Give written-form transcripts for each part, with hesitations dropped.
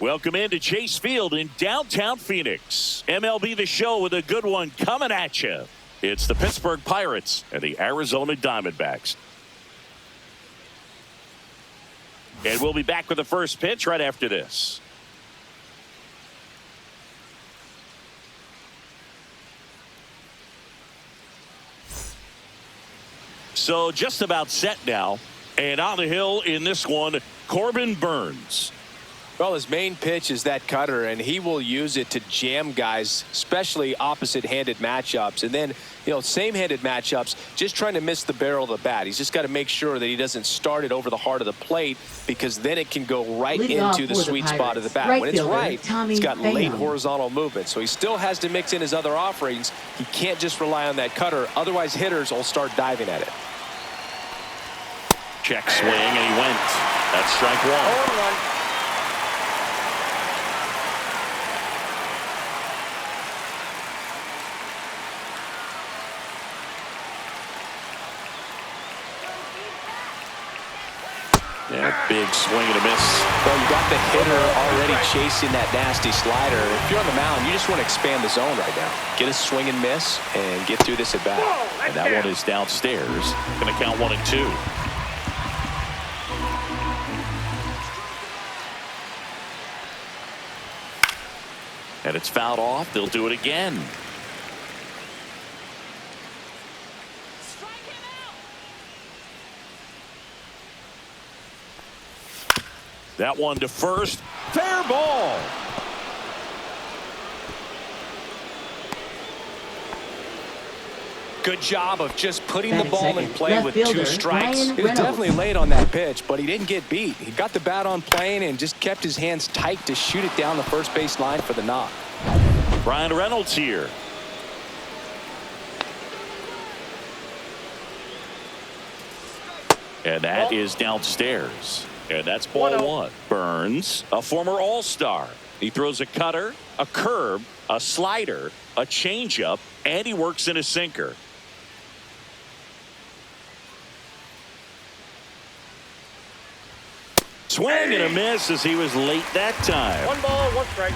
Welcome into Chase Field in downtown Phoenix. MLB The Show with a good one coming at you. It's the Pittsburgh Pirates and the Arizona Diamondbacks. And we'll be back with the first pitch right after this. So just about set now. And on the hill in this one, Corbin Burnes. Well, his main pitch is that cutter, and he will use it to jam guys, especially opposite-handed matchups. And then, same-handed matchups, just trying to miss the barrel of the bat. He's just got to make sure that he doesn't start it over the heart of the plate, because then it can go right into the sweet spot of the bat. When it's right, he's got late horizontal movement. So he still has to mix in his other offerings. He can't just rely on that cutter. Otherwise, hitters will start diving at it. Check swing, and he went. That's strike one. 0-1. Yeah, big swing and a miss. Well, you got the hitter already chasing that nasty slider. If you're on the mound, you just want to expand the zone right now. Get a swing and miss and get through this at bat. And that one is downstairs. Going to count 1-2. And it's fouled off. They'll do it again. That one to first. Fair ball. Good job of just putting the ball in play with 2 strikes. He was definitely late on that pitch, but he didn't get beat. He got the bat on plane and just kept his hands tight to shoot it down the first base line for the knock. Ryan Reynolds here. And that is downstairs. And that's ball 1. Burnes, a former All-Star. He throws a cutter, a curve, a slider, a changeup, and he works in a sinker. Swing and a miss as he was late that time. 1 ball, 1 strike.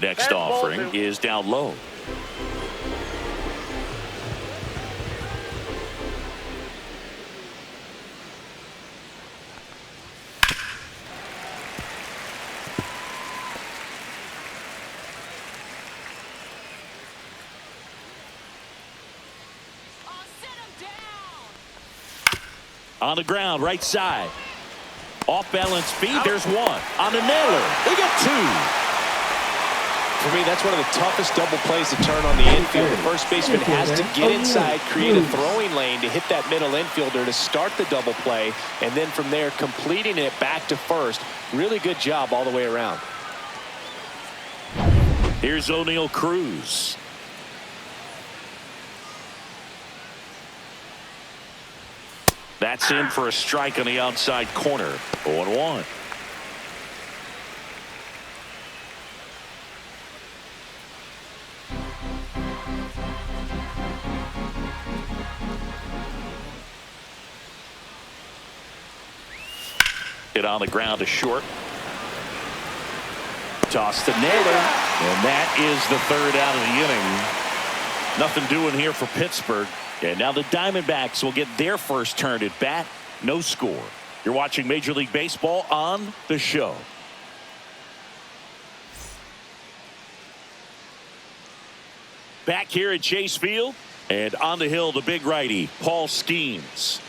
Next offering is down low. On the ground, right side. Off balance feet. There's one. On the nailer. They get 2. For me, that's one of the toughest double plays to turn on the infield. The first baseman has to get inside, create a throwing lane to hit that middle infielder to start the double play, and then from there, completing it back to first. Really good job all the way around. Here's O'Neal Cruz. That's in for a strike on the outside corner. 0-1. Hit on the ground to short. Toss to Naylor. And that is the 3rd out of the inning. Nothing doing here for Pittsburgh. And now the Diamondbacks will get their first turn at bat. No score. You're watching Major League Baseball on The Show. Back here at Chase Field. And on the hill, the big righty, Paul Skeens.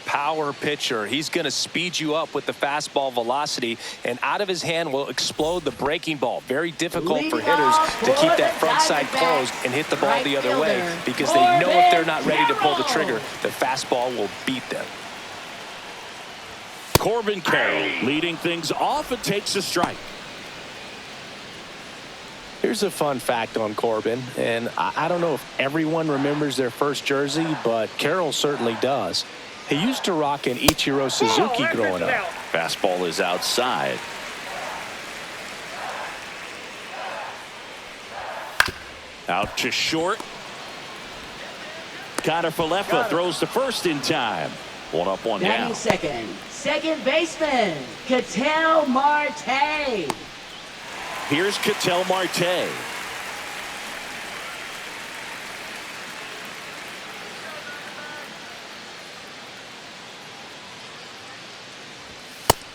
Power pitcher. He's going to speed you up with the fastball velocity, and out of his hand will explode the breaking ball. Very difficult for hitters to keep that front side closed and hit the ball the other way, because they know if they're not ready to pull the trigger, the fastball will beat them. Corbin Carroll leading things off and takes a strike. Here's a fun fact on Corbin, and I don't know if everyone remembers their first jersey, but Carroll certainly does. He used to rock an Ichiro Suzuki growing up. Fastball is outside. Out to short. Connor Falefa throws to first in time. One up, one Batting down. second, second baseman, Ketel Marte. Here's Ketel Marte.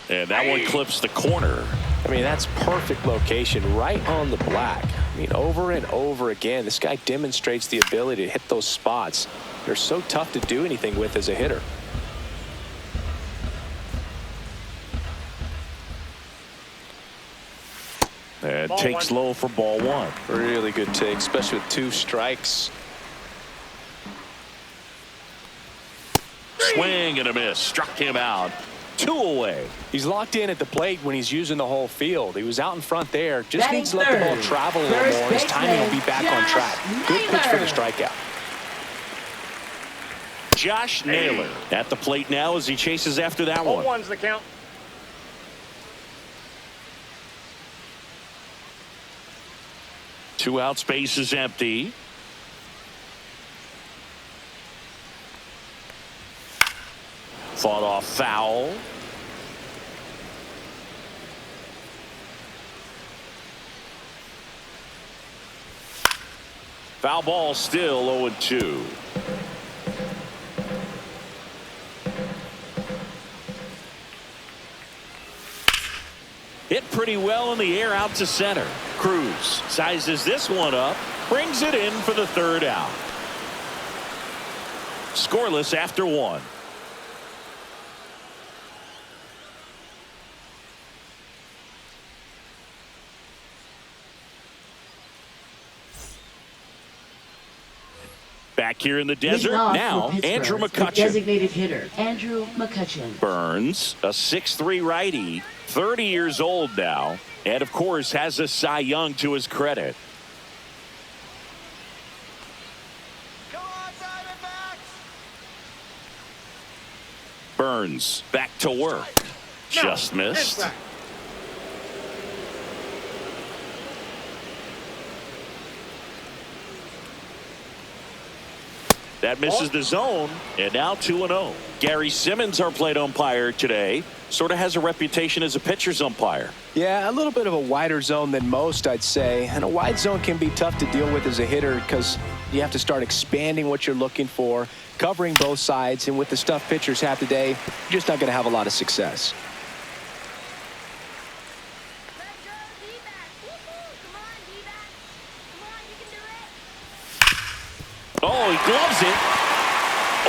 And that one clips the corner. I mean, that's perfect location, right on the black. I mean, over and over again, this guy demonstrates the ability to hit those spots. They're so tough to do anything with as a hitter. And takes low for ball one. Really good take, especially with 2 strikes. Swing and a miss. Struck him out. 2 away. He's locked in at the plate when he's using the whole field. He was out in front there. Just Batting needs to let the ball third. travel a little First more. His timing will be back on track. Good pitch for the strikeout. Josh Naylor at the plate now as he chases after that one. 0-1's the count. Two outs, base is empty. Fought off foul. Foul ball, still 0-2. Hit pretty well in the air out to center. Cruz sizes this one up, brings it in for the third out. Scoreless after 1. Back here in the desert now, Andrew McCutchen. Designated hitter, Andrew McCutchen. Burns, a 6'3" righty, 30 years old now, and of course has a Cy Young to his credit. Come on, Diamondbacks! Burns back to work. Just missed. That misses the zone, and now 2-0. Gary Simmons, our plate umpire today, sort of has a reputation as a pitcher's umpire. Yeah, a little bit of a wider zone than most, I'd say. And a wide zone can be tough to deal with as a hitter because you have to start expanding what you're looking for, covering both sides. And with the stuff pitchers have today, you're just not going to have a lot of success. Let's go, D-backs. Woohoo! Come on, D-backs. Come on, you can do it. Oh, he gloves it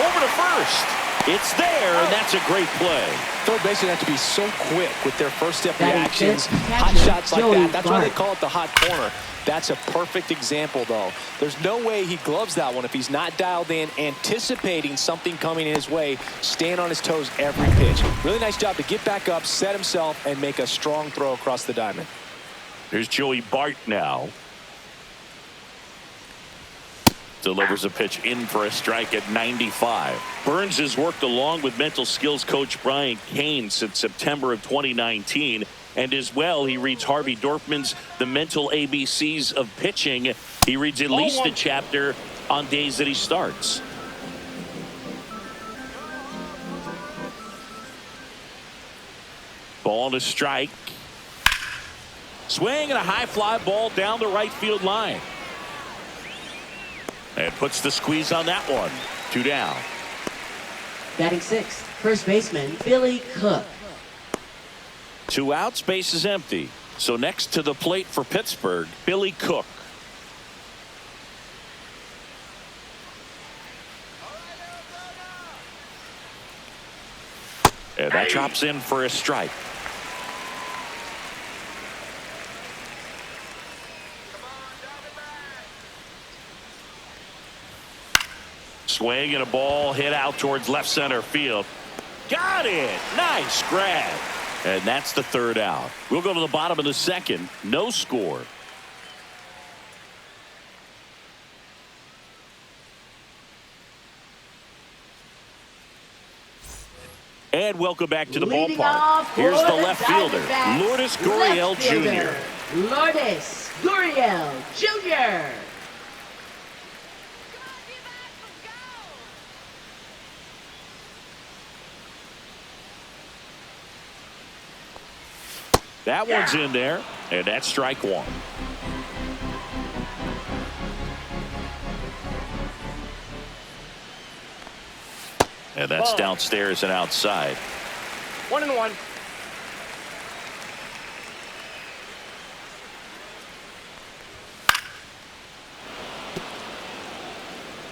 over to first. It's there, and that's a great play. Third basemen have to be so quick with their first step That is reactions, fifth hot catcher, shots like Joey that. That's why they Bart. call it the hot corner. That's a perfect example, though. There's no way he gloves that one if he's not dialed in, anticipating something coming his way, staying on his toes every pitch. Really nice job to get back up, set himself, and make a strong throw across the diamond. Here's Joey Bart now. Delivers a pitch in for a strike at 95. Burns has worked along with mental skills coach Brian Kane since September of 2019. And as well, he reads Harvey Dorfman's The Mental ABCs of Pitching. He reads at least a chapter on days that he starts. Ball and a strike. Swing and a high fly ball down the right field line. And puts the squeeze on that one. 2 down. Batting sixth, first baseman, Billy Cook. 2 outs, base is empty. So next to the plate for Pittsburgh, Billy Cook. And that drops in for a strike. Swing and a ball hit out towards left center field. Got it. Nice grab. And that's the third out. We'll go to the bottom of the second. No score. And welcome back to the Leading ballpark. off Here's for the left fielder, Diamondbacks, Lourdes Gurriel left fielder, Jr. Lourdes Gurriel Jr. That one's in there, and that's strike one. And that's downstairs and outside. 1-1.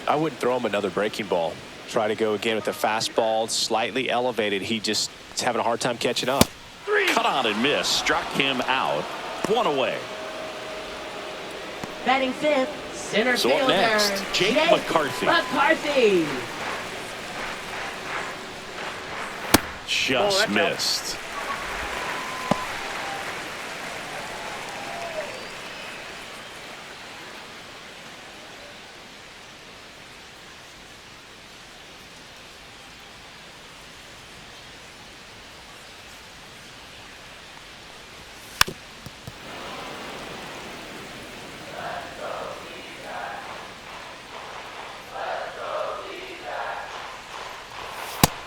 I wouldn't throw him another breaking ball. Try to go again with the fastball, slightly elevated. He just is having a hard time catching up. Cut on and miss. Struck him out. One away. Batting fifth, center So up fielder. next, Jake McCarthy. McCarthy. Just missed.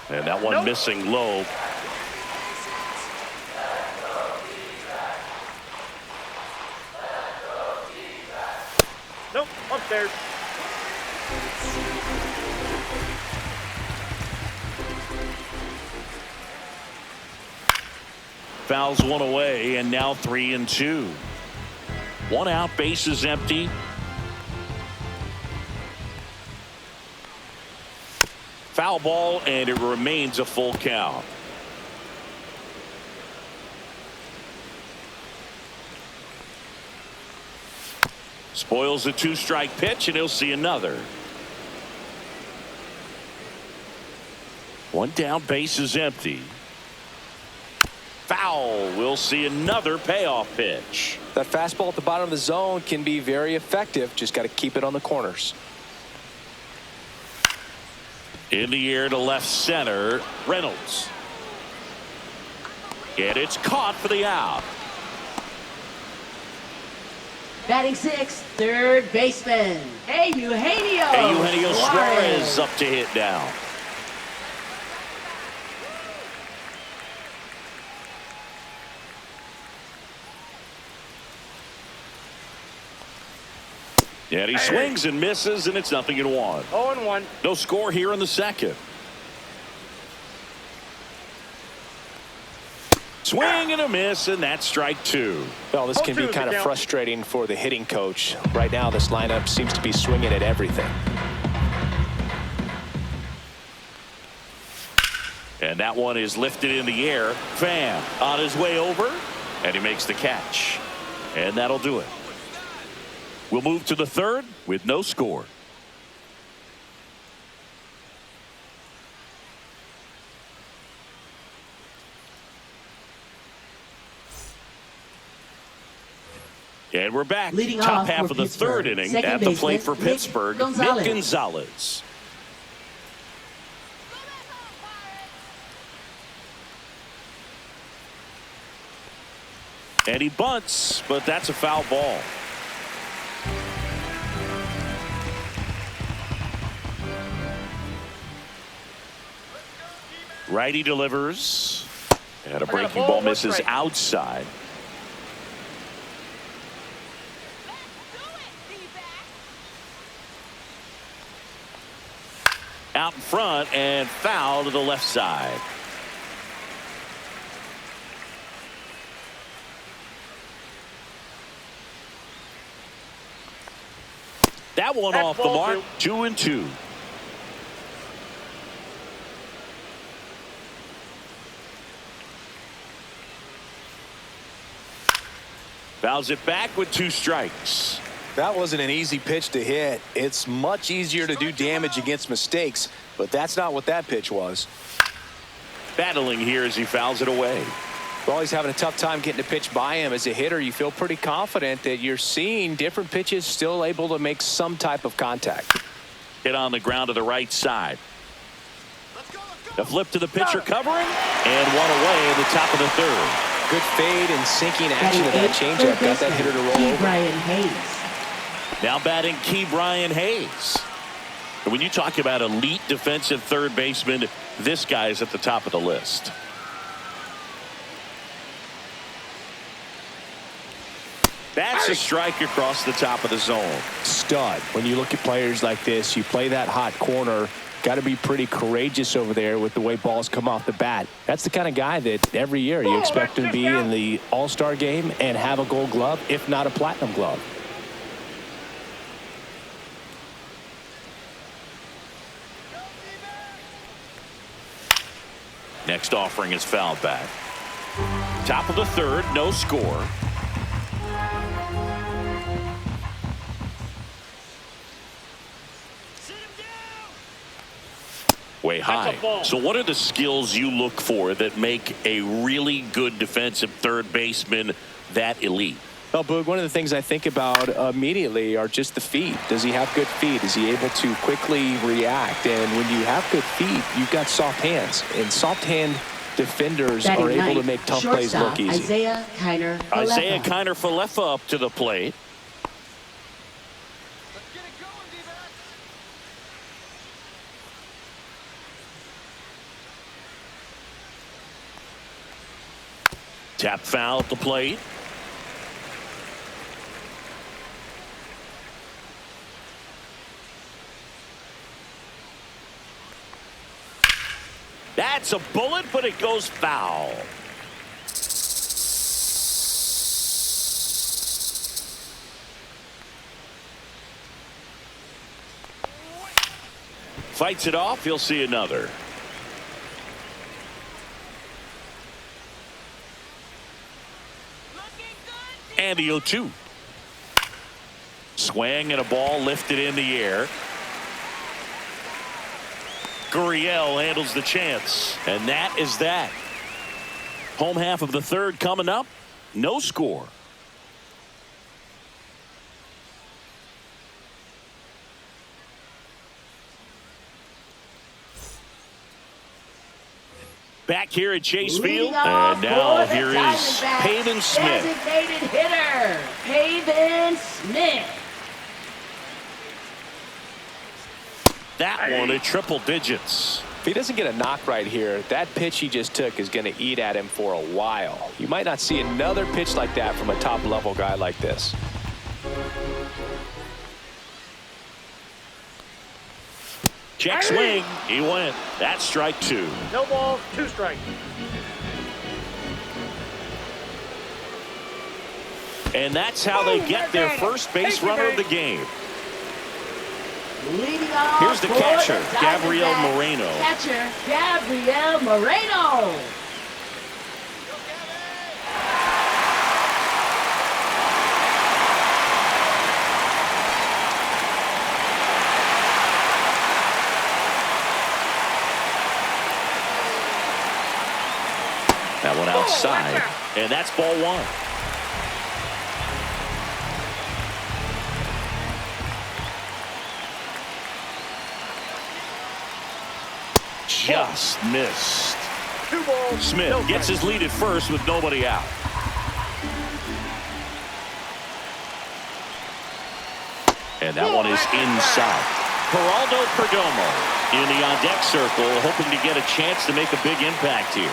And that one missing low. Nope, upstairs. Fouls one away, and now 3-2. One out, bases empty. Foul ball, and it remains a full count. Spoils the two-strike pitch, and he'll see another. One down, bases empty. Foul. We'll see another payoff pitch. That fastball at the bottom of the zone can be very effective. Just got to keep it on the corners. In the air to left center, Reynolds. And it's caught for the out. Batting sixth, third baseman. Eugenio Suarez up to hit now. And he swings and misses, and it's 0-1. 0-1. No score here in the second. Swing and a miss, and that's strike two. Well, this can be kind of frustrating for the hitting coach. Right now, this lineup seems to be swinging at everything. And that one is lifted in the air. Pham on his way over, and he makes the catch. And that'll do it. We'll move to the third with no score. And we're back. Leading Top off half for of the third Pittsburgh. inning. Second At the plate baseman, for Pittsburgh, Nick Gonzalez. And he bunts, but that's a foul ball. Righty delivers. And a breaking ball misses outside. Out in front and foul to the left side. That one off the mark. 2-2. Fouls it back with 2 strikes. That wasn't an easy pitch to hit. It's much easier to do damage against mistakes, but that's not what that pitch was. Battling here as he fouls it away. Well, he's having a tough time getting a pitch by him. As a hitter, you feel pretty confident that you're seeing different pitches still able to make some type of contact. Hit on the ground to the right side. A flip to the pitcher covering, and one away in the top of the third. Good fade and sinking action of that changeup got that hitter to roll over. Brian Hayes. Now batting Brian Hayes. And when you talk about elite defensive third baseman, this guy is at the top of the list. That's a strike across the top of the zone. Stud. When you look at players like this, you play that hot corner. Got to be pretty courageous over there with the way balls come off the bat. That's the kind of guy that every year you expect him to be in the All-Star game and have a Gold Glove, if not a Platinum Glove. Next offering is fouled back. Top of the third, no score. Way high. So what are the skills you look for that make a really good defensive third baseman that elite? Well, Boog, one of the things I think about immediately are just the feet. Does he have good feet? Is he able to quickly react? And when you have good feet, you've got soft hands. And soft hand defenders are able to make tough plays look easy. Isaiah Kiner-Falefa up to the plate. Tap foul at the plate. That's a bullet, but it goes foul. Fights it off. He'll see another. And the 0-2. Swing and a ball lifted in the air. Gurriel handles the chance. And that is that. Home half of the third coming up. No score. Back here at Chase Field, and now here is Pavin Smith. Designated hitter, Pavin Smith. That one at triple digits. If he doesn't get a knock right here, that pitch he just took is going to eat at him for a while. You might not see another pitch like that from a top-level guy like this. Check swing. He went. That's strike two. No balls, 2 strikes. And that's how they get their first base runner of the game. Leading off. Here's the catcher, Gabriel Moreno. Catcher, Gabriel Moreno. That one outside, and that's ball one. Just missed. 2 balls. Smith gets his lead at first with nobody out. And that one is inside. Geraldo Perdomo in the on-deck circle, hoping to get a chance to make a big impact here.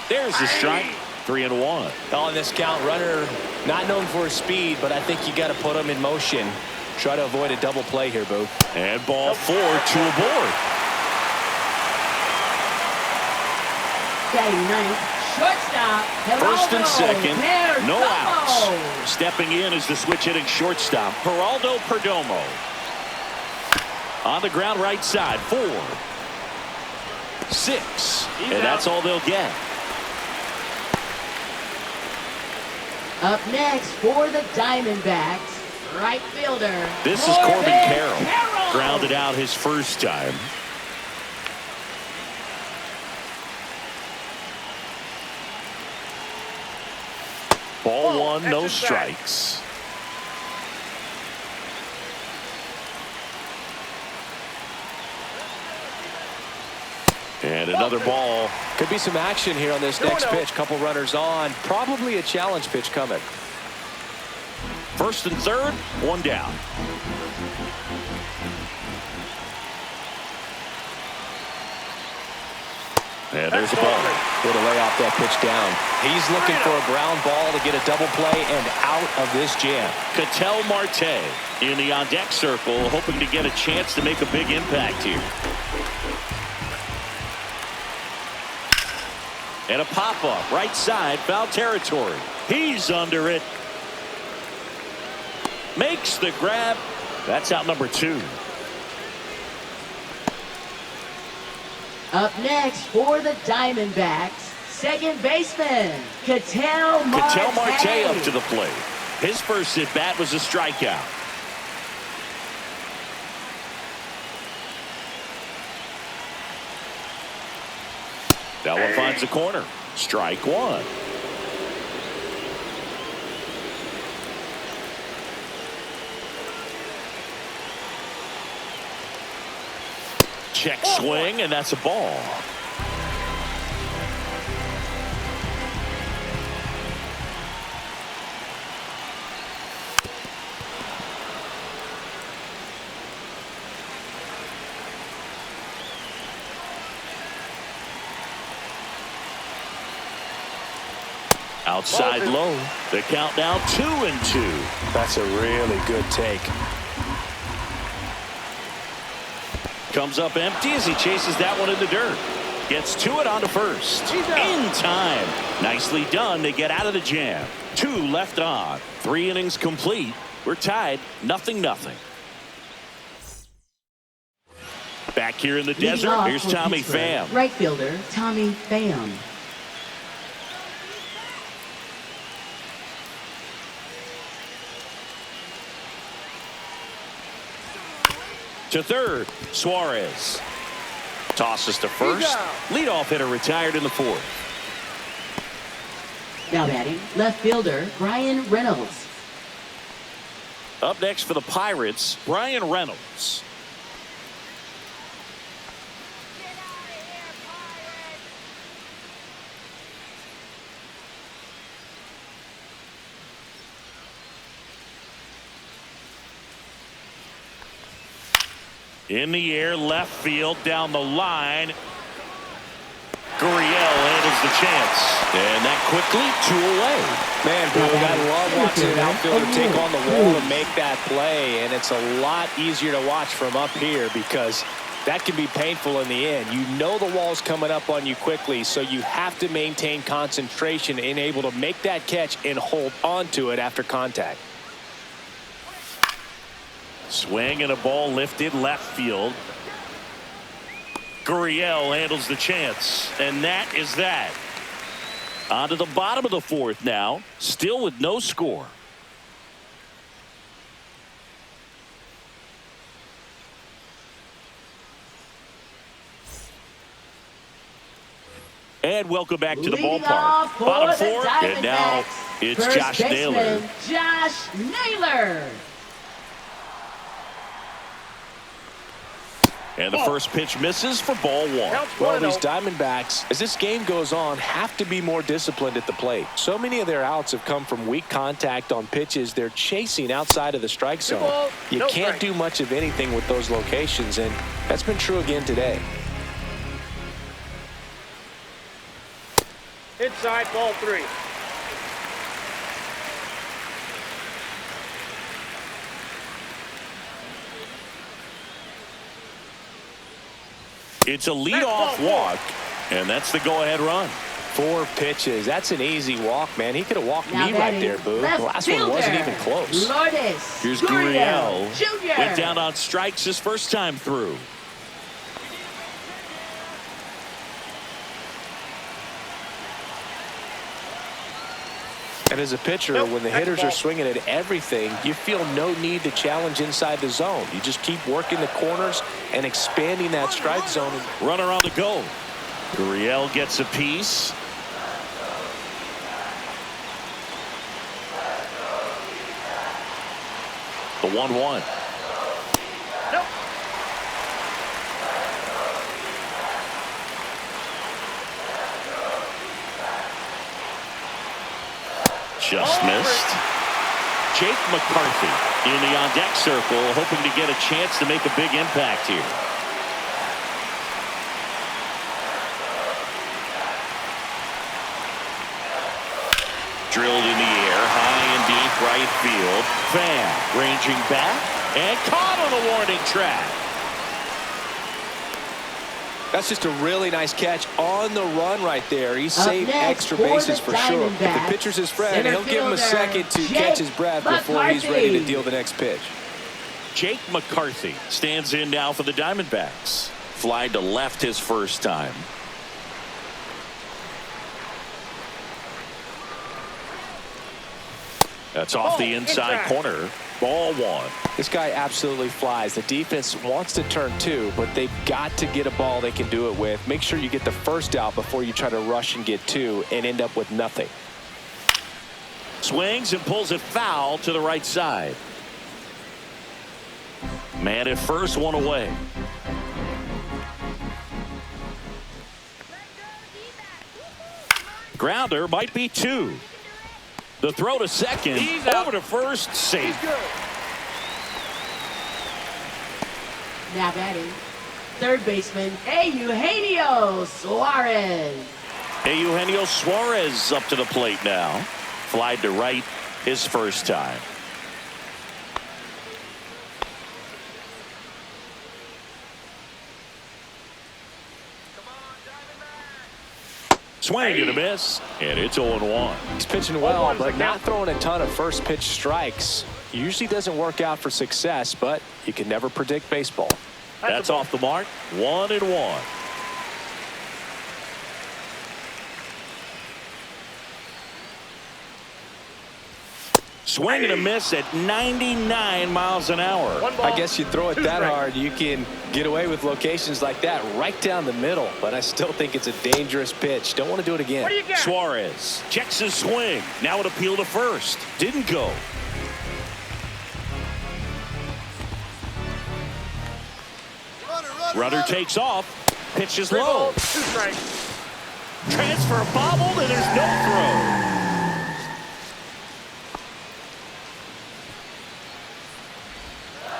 There's the strike. 3-1. On this count, runner not known for his speed, but I think you got to put him in motion. Try to avoid a double play here, Boo. And ball 4, 2 aboard. Batting ninth, shortstop. First and Geraldo second, no Perdomo. outs. Stepping in is the switch hitting shortstop, Geraldo Perdomo. On the ground right side, 4, 6, and that's all they'll get. Up next for the Diamondbacks, right fielder. This is Corbin Carroll. Grounded out his first time. Ball 1, no strikes. And another ball. Could be some action here on this next pitch. Couple runners on. Probably a challenge pitch coming. First and third, 1 down. And there's a ball. Way to lay off that pitch down. He's looking for a ground ball to get a double play and out of this jam. Ketel Marte in the on-deck circle, hoping to get a chance to make a big impact here. And a pop-up, right side, foul territory. He's under it. Makes the grab. That's out number 2. Up next for the Diamondbacks, second baseman, Ketel Marte. Ketel Marte up to the plate. His first at-bat was a strikeout. That one finds the corner. Strike 1. Check swing, and that's a ball. Outside low. The count now 2-2. That's a really good take. Comes up empty as he chases that one in the dirt. Gets to it onto first. In time. Nicely done to get out of the jam. 2 left on. 3 innings complete. We're tied 0-0. Back here in the Leading desert, off here's for Tommy Pittsburgh, Pham. right fielder Tommy Pham. To third, Suarez. Tosses to first. Leadoff hitter retired in the 4th. Now batting, left fielder Brian Reynolds. Up next for the Pirates, Brian Reynolds. Get out of here, Pirates! In the air, left field, down the line. Gurriel handles the chance. And that quickly, 2 away. Man, Boog, I love watching an outfielder take on the wall and make that play. And it's a lot easier to watch from up here because that can be painful in the end. You know the wall's coming up on you quickly, so you have to maintain concentration and able to make that catch and hold on to it after contact. Swing and a ball lifted left field. Gurriel handles the chance. And that is that. On to the bottom of the 4th now. Still with no score. And welcome back to the Leading ballpark. off for Bottom the 4th, and now Diamondbacks, it's first Josh baseman, Naylor. Josh Naylor. And the first pitch misses for ball 1. Well, these Diamondbacks, as this game goes on, have to be more disciplined at the plate. So many of their outs have come from weak contact on pitches they're chasing outside of the strike zone. You can't do much of anything with those locations, and that's been true again today. Inside, ball 3. It's a leadoff walk, and that's the go-ahead run. 4 pitches. That's an easy walk, man. He could have walked Now me right batting, there, Boo. The left last one wasn't even close. Lourdes Here's Gurriel Gurriel. Jr. Went down on strikes his first time through. And as a pitcher, when the hitters are swinging at everything, you feel no need to challenge inside the zone. You just keep working the corners and expanding that strike zone. Runner on the go. Gurriel gets a piece. The 1-1. Just missed. Jake McCarthy in the on-deck circle, hoping to get a chance to make a big impact here. Drilled in the air, high and deep right field. Fan ranging back and caught on the warning track. That's just a really nice catch on the run right there. He saved extra bases for sure. If the pitcher's his friend, he'll give him a second to catch his breath before he's ready to deal the next pitch. Jake McCarthy stands in now for the Diamondbacks. Fly to left his first time. That's off the inside corner. Ball one. This guy absolutely flies. The defense wants to turn two, but they've got to get a ball they can do it with. Make sure you get the first out before you try to rush and get two and end up with nothing. Swings and pulls it foul to the right side. Man at first, one away. Grounder might be two. The throw to second, over to first, safe. Now batting, third baseman Eugenio Suarez. Eugenio Suarez up to the plate now. Flied to right his first time. Swing and a miss, and it's 0-1. He's pitching well, but not throwing a ton of first pitch strikes. Usually doesn't work out for success, but you can never predict baseball. That's off the mark. 1-1. Swing and a miss at 99 miles an hour. I guess you throw it that hard, you can get away with locations like that right down the middle, but I still think it's a dangerous pitch. Don't want to do it again. Suarez checks his swing. Now an appeal to first. Didn't go. Runner takes off. Pitch is low. Transfer bobbled, and there's no throw.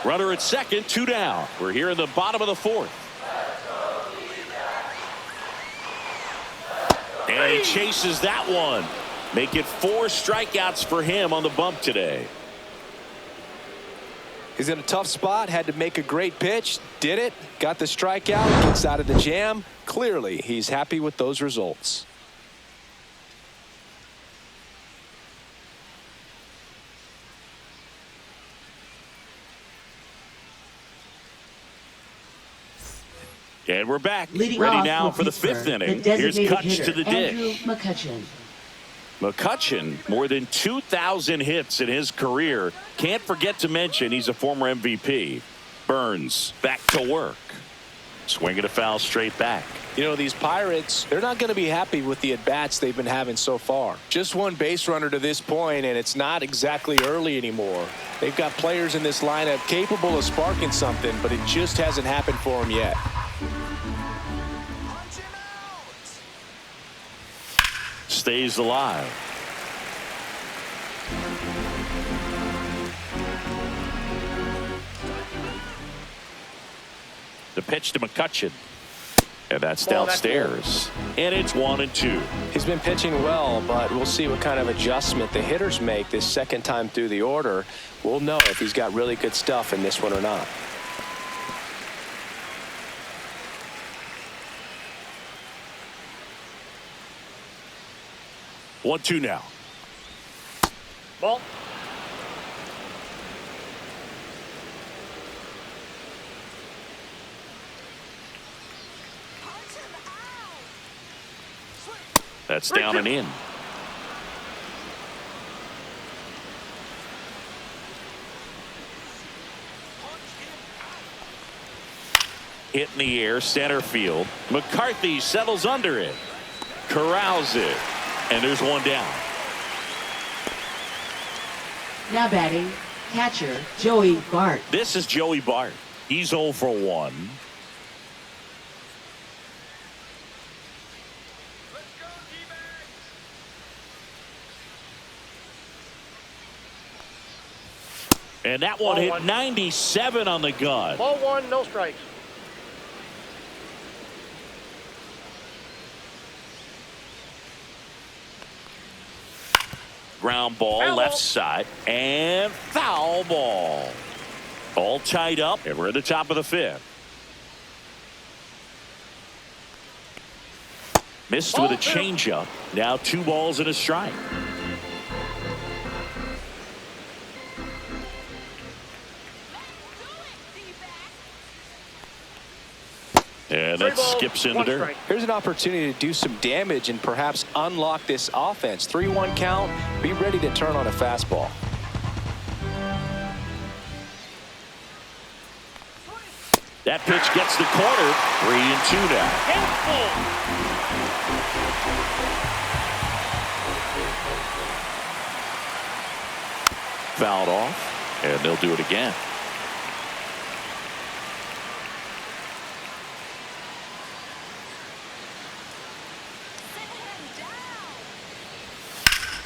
Runner at second, two down. We're here in the bottom of the fourth. And he chases that one. Make it 4 strikeouts for him on the bump today. He's in a tough spot, had to make a great pitch, did it, got the strikeout, gets out of the jam. Clearly, he's happy with those results. And we're back. Leading ready off now for the Pittsburgh, fifth inning. the Here's designated Kutch to the hitter, Andrew dish. McCutchen. McCutchen, more than 2,000 hits in his career. Can't forget to mention he's a former MVP. Burns back to work. Swinging a foul straight back. You know, these Pirates, they're not going to be happy with the at-bats they've been having so far. Just one base runner to this point, and it's not exactly early anymore. They've got players in this lineup capable of sparking something, but it just hasn't happened for them yet. Stays alive. The pitch to McCutchen. And that's downstairs. And it's 1-2. He's been pitching well, but we'll see what kind of adjustment the hitters make this second time through the order. We'll know if he's got really good stuff in this one or not. One, two now. Ball. That's down and in. Hit in the air, center field. McCarthy settles under it. Corrals it. And there's one down. Now batting, catcher Joey Bart. This is Joey Bart. He's 0 for 1. And that one hit 97 on the gun. Ball one, no strikes. Ground ball, Foul left ball. side, and foul ball. All tied up, and we're at the top of the fifth. Missed with a changeup. Now 2 balls and a strike. And that skips into dirt. Here's an opportunity to do some damage and perhaps unlock this offense. 3-1 count. Be ready to turn on a fastball. That pitch gets the corner. 3-2 now. Fouled off, and they'll do it again.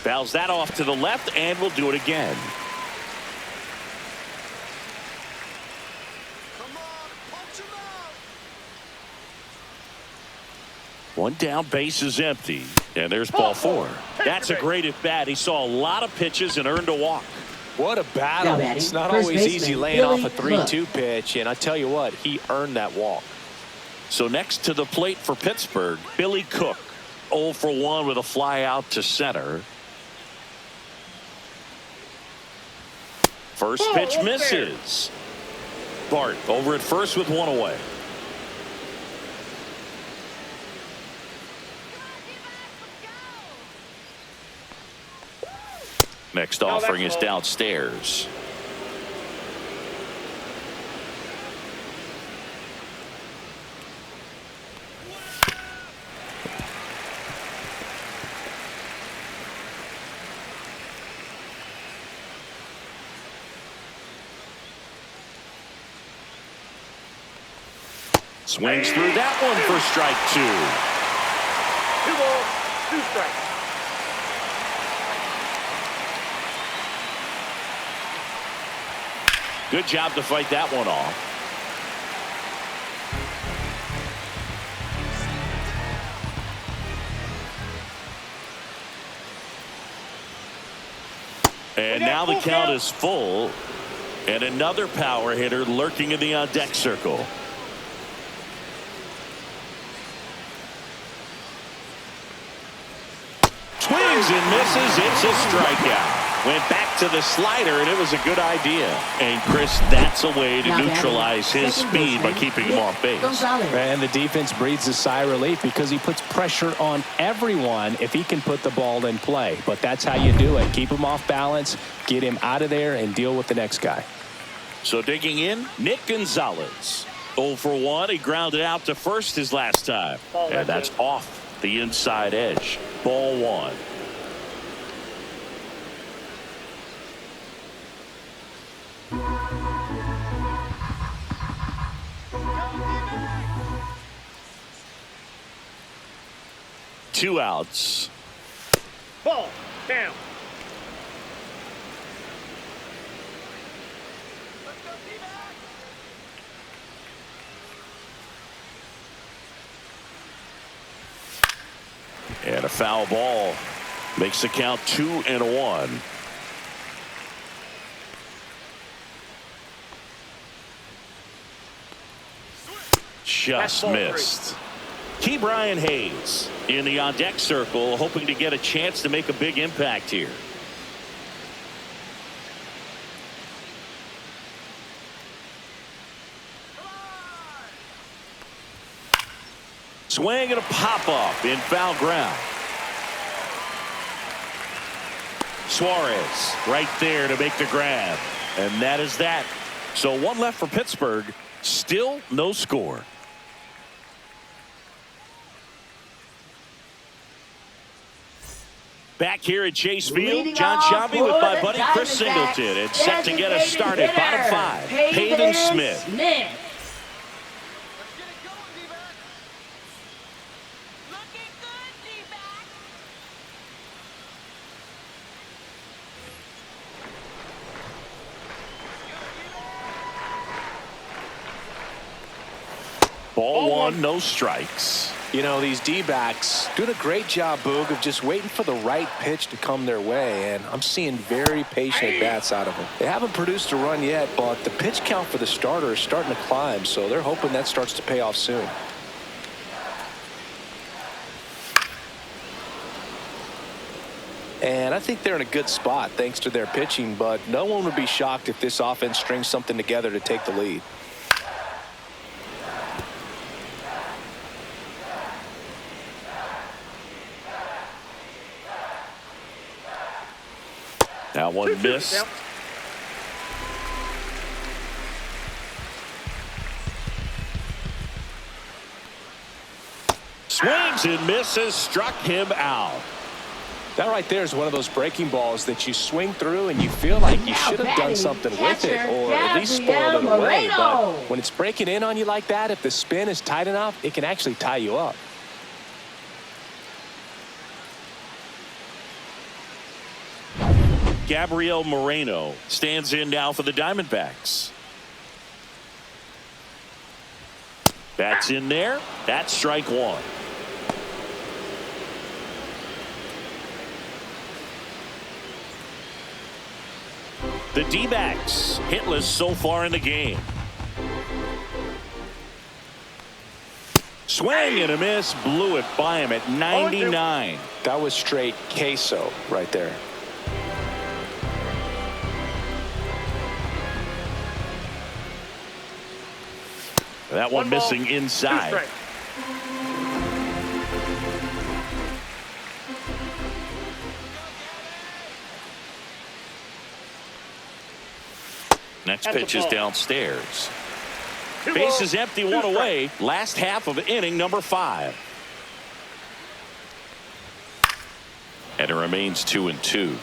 Fouls that off to the left, and we'll do it again. One down, base is empty, and there's ball 4. That's a great at bat. He saw a lot of pitches and earned a walk. What a battle. It's not always easy laying off a 3-2 pitch, and I tell you what, he earned that walk. So next to the plate for Pittsburgh, Billy Cook, 0 for 1 with a fly out to center. First pitch misses. Bart over at first with 1 away. Next offering is downstairs. Swings through that one for strike 2. 2 balls, 2 strikes. Good job to fight that one off. And now the count is full. And another power hitter lurking in the on-deck circle. Swings and misses. It's a strikeout. Went back to the slider, and it was a good idea. And, Chris, that's a way to neutralize his speed by keeping him off base. And the defense breathes a sigh of relief because he puts pressure on everyone if he can put the ball in play. But that's how you do it. Keep him off balance, get him out of there, and deal with the next guy. So digging in, Nick Gonzalez. 0 for 1. He grounded out to first his last time. And that's off the inside edge. Ball 1. Two outs. Ball down. And a foul ball makes the count 2-1. Just missed. Key Brian Hayes in the on-deck circle, hoping to get a chance to make a big impact here. Swing and a pop-up in foul ground. Suarez right there to make the grab. And that is that. So 1 left for Pittsburgh. Still no score. Back here at Chase Field, John Shambi with my buddy Chris Singleton. And set to get us started. Bottom 5, Hayden Smith. Ball 1, no strikes. You know, these D-backs doing a great job, Boog, of just waiting for the right pitch to come their way, and I'm seeing very patient at-bats out of them. They haven't produced a run yet, but the pitch count for the starter is starting to climb, so they're hoping that starts to pay off soon. And I think they're in a good spot thanks to their pitching, but no one would be shocked if this offense strings something together to take the lead. That one missed. Swings and misses, struck him out. That right there is one of those breaking balls that you swing through and you feel like you should have done something with it, or at least spoiled it away. But when it's breaking in on you like that, if the spin is tight enough, it can actually tie you up. Gabriel Moreno stands in now for the Diamondbacks. That's in there. That's strike one. The D-backs hitless so far in the game. Swing and a miss, blew it by him at 99. That was straight queso right there. That one missing inside. Next pitch is downstairs. Base is empty, one away. Last half of inning number 5. And it remains 2-2.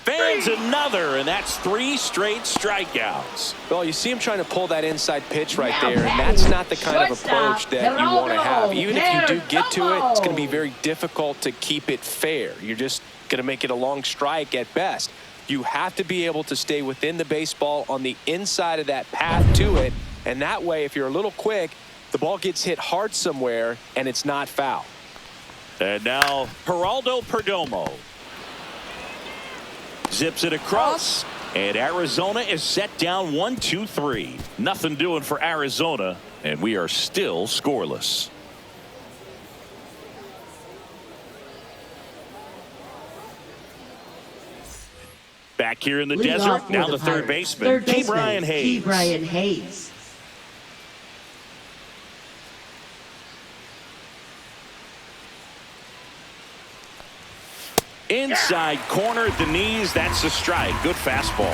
Fans another, and that's 3 straight strikeouts. Well, you see him trying to pull that inside pitch right there, and that's not the kind of approach that you want to have. Even if you do get to it, it's going to be very difficult to keep it fair. You're just going to make it a long strike at best. You have to be able to stay within the baseball on the inside of that path to it, and that way, if you're a little quick, the ball gets hit hard somewhere, and it's not foul. And now, Geraldo Perdomo zips it across, and Arizona is set down 1-2-3. Nothing doing for Arizona, and we are still scoreless. Back here in the desert, now the third baseman, Ke'Bryan Hayes. Ke'Bryan Hayes. Inside corner at the knees. That's a strike. Good fastball.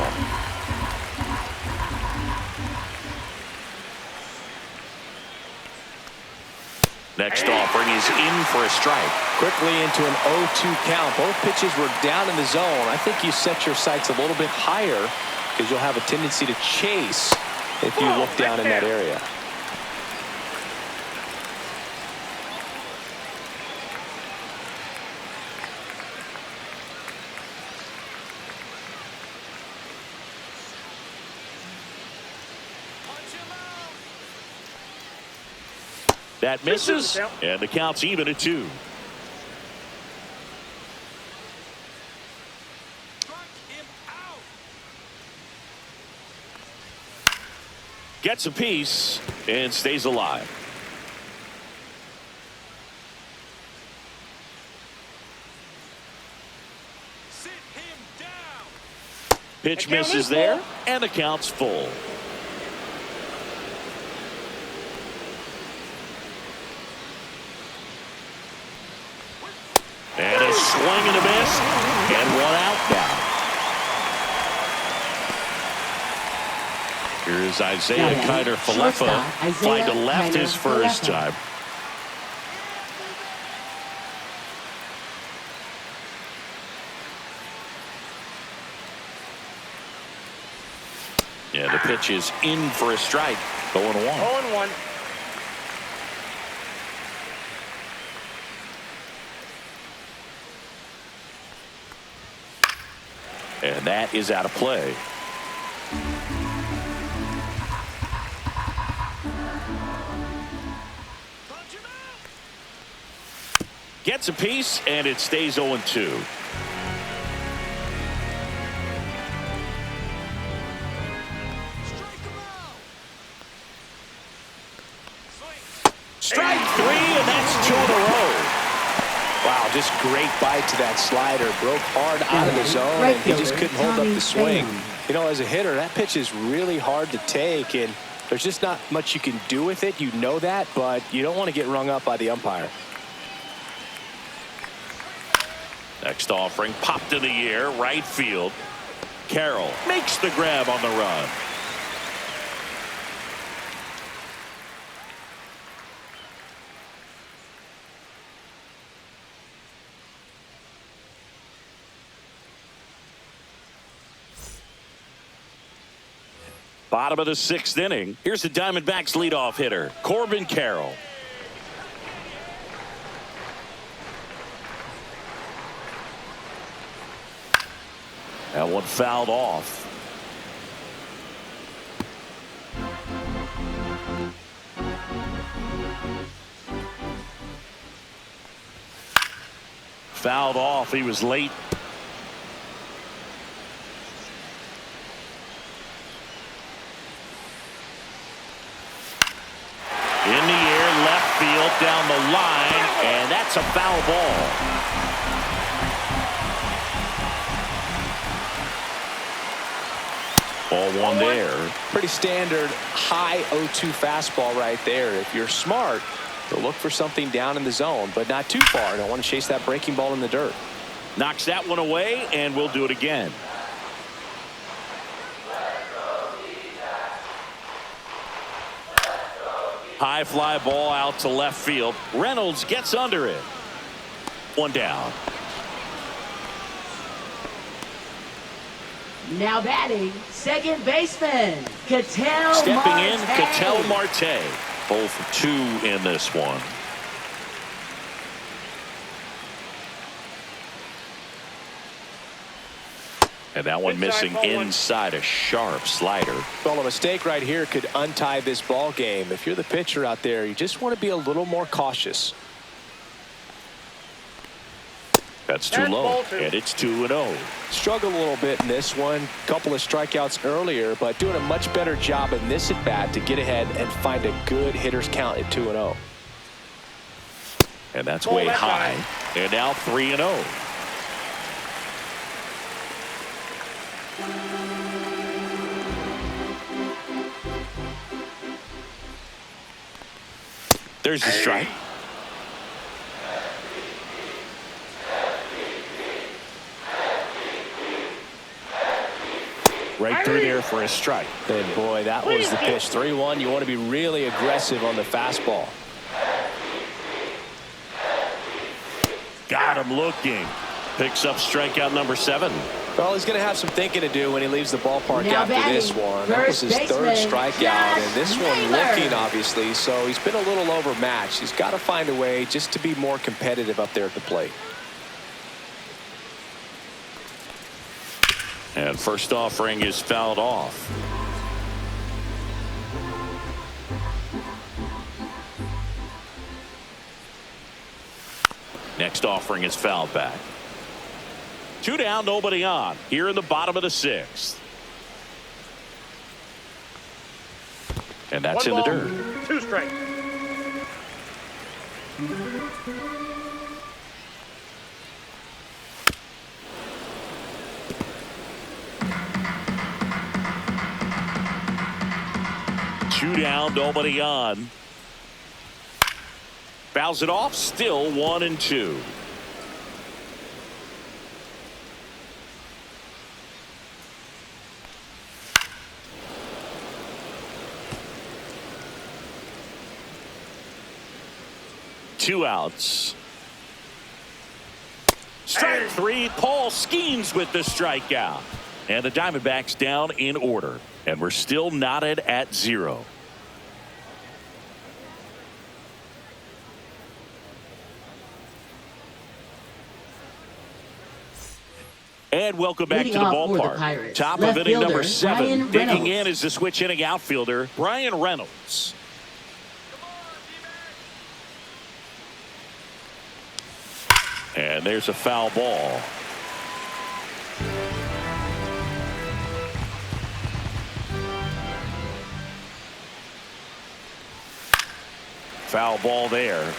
Next offering is in for a strike. Quickly into an 0-2 count. Both pitches were down in the zone. I think you set your sights a little bit higher because you'll have a tendency to chase if you look down in that area. That misses, and the count's even at 2. Gets a piece and stays alive. Sit him down. Pitch misses there, and the count's full. And a swing and a miss, and 1 out now. Here's Isaiah Kiner-Falefa, flying to left his first time. Yeah, the pitch is in for a strike. 0-1. 0-1. And that is out of play. Gets a piece, and it stays 0-2. Strike 3, and that's 2 in a row. Wow, just great bite to that slider. Broke hard out of the zone, and he just couldn't hold up the swing. You know, as a hitter, that pitch is really hard to take, and there's just not much you can do with it. You know that, but you don't want to get rung up by the umpire. Next offering popped in the air, right field. Carroll makes the grab on the run. Bottom of the 6th inning. Here's the Diamondbacks leadoff hitter, Corbin Carroll. That one fouled off. Fouled off. He was late. In the air, left field, down the line, and that's a foul ball. Ball one there. Pretty standard high 0-2 fastball right there. If you're smart, you'll look for something down in the zone, but not too far. Don't want to chase that breaking ball in the dirt. Knocks that one away, and we'll do it again. High fly ball out to left field. Reynolds gets under it. One down. Now batting, second baseman, Ketel Stepping Marte. in, Ketel Marte. 0 for 2 in this one. And that one missing inside, a sharp slider. Well, a mistake right here could untie this ball game. If you're the pitcher out there, you just want to be a little more cautious. That's too low, and it's 2-0. Struggled a little bit in this one. Couple of strikeouts earlier, but doing a much better job in this at bat to get ahead and find a good hitter's count at 2-0. And that's way high. And now 3-0. There's the strike. Right through there for a strike. And boy, that was the pitch. 3-1. You want to be really aggressive on the fastball. Got him looking. Picks up strikeout number 7. Well, he's going to have some thinking to do when he leaves the ballpark Now after batting, this one. That was his third strikeout, and this one looking, obviously, so he's been a little overmatched. He's got to find a way just to be more competitive up there at the plate. And first offering is fouled off. Next offering is fouled back. 2 down, nobody on. Here in the bottom of the 6th. And that's in the dirt. 2 strikes. Two down, nobody on. Fouls it off, still 1-2. Two outs. Strike 3. Paul Skeens with the strikeout. And the Diamondbacks down in order. And we're still knotted at 0. And welcome back to Leading the off for the ballpark. Pirates, Top left of inning number fielder, 7. Ryan Digging Reynolds. in is the switch inning outfielder, Brian Reynolds. And there's a foul ball. Foul ball there.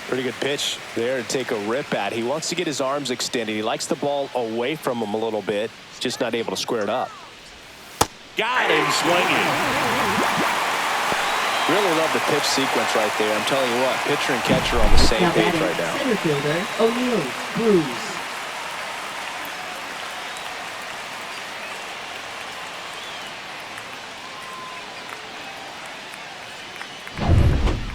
Pretty good pitch there to take a rip at. He wants to get his arms extended. He likes the ball away from him a little bit. Just not able to square it up. Got him swinging. Really love the pitch sequence right there. I'm telling you what, pitcher and catcher are on the same Now page batting, right now. center fielder, O'Neill Cruz.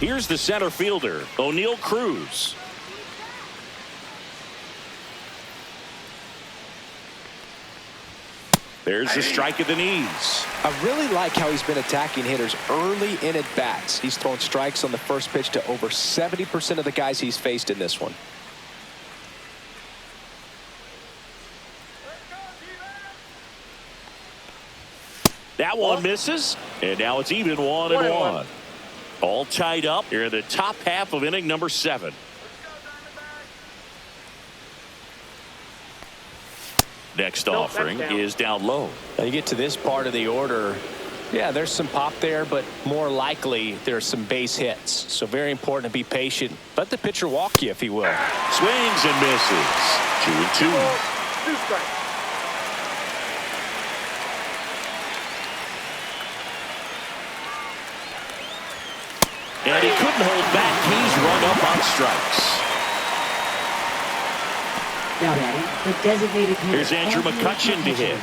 Here's the center fielder, O'Neill Cruz. There's the strike at the knees. I really like how he's been attacking hitters early in at bats. He's thrown strikes on the first pitch to over 70% of the guys he's faced in this one. That one misses, and now it's even 1-1. All tied up here in the top half of inning number 7. Next offering is down low. Now you get to this part of the order. Yeah, there's some pop there, but more likely there's some base hits. So very important to be patient. Let the pitcher walk you if he will. Swings and misses. 2-2. 2 strikes. And he couldn't hold back. He's run up on strikes. Now batting, the designated hitter. Here's Andrew McCutchen to hit.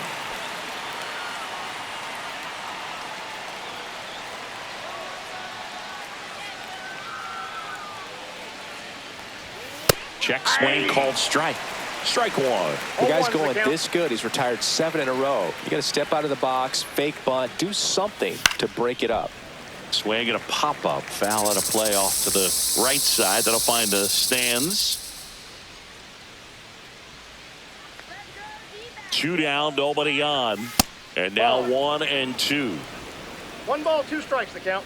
Check swing called strike. Strike 1. The guy's going this good. He's retired 7 in a row. You got to step out of the box, fake bunt, do something to break it up. Swing and a pop-up. Foul at a play off to the right side. That'll find the stands. 2 down, nobody on. And now 1-2. 1 ball, 2 strikes the count.